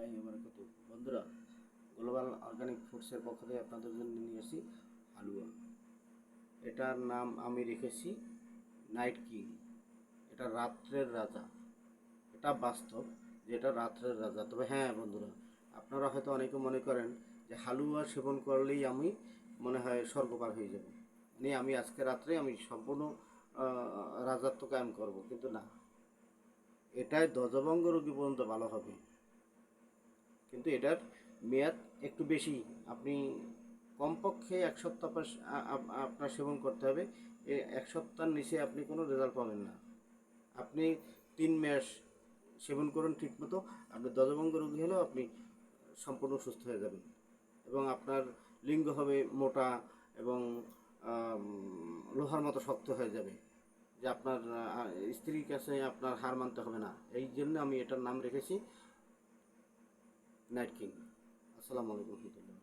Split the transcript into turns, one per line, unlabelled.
বন্ধুরা, global organic ফুডসের পক্ষ থেকে আপনাদের জন্য নিয়ে এসেছি হালুয়া। এটার নাম আমি রেখেছি নাইট কিং। এটা রাত্রের রাজা। এটা বাস্তব যে এটা রাত্রের রাজা। তবে হ্যাঁ বন্ধুরা, আপনারা হয়তো অনেকে মনে করেন যে হালুয়া সেবন করলেই আমি মনে হয় স্বর্গপার হয়ে যাব, মানে আমি আজকে রাত্রে আমি সম্পূর্ণ রাজত্ব কায়েম করব, কিন্তু না, এটাই ধ্বজভঙ্গ রোগী পর্যন্ত ভালো হবে, কিন্তু এটার মেয়াদ একটু বেশি। আপনি কমপক্ষে এক সপ্তাহ আপনার সেবন করতে হবে। এক সপ্তাহের নিচে আপনি কোনো রেজাল্ট পাবেন না। আপনি 3 মাস সেবন করুন ঠিকমতো, আপনি ধ্বজভঙ্গ রোগী হলেও আপনি সম্পূর্ণ সুস্থ হয়ে যাবেন এবং আপনার লিঙ্গ হবে মোটা এবং লোহার মতো শক্ত হয়ে যাবে, যে আপনার স্ত্রীর কাছে আপনার হার মানতে হবে না। এই জন্য আমি এটার নাম রেখেছি নাইট কিং। আসসালামু আলাইকুম রহমতুল্লাহ।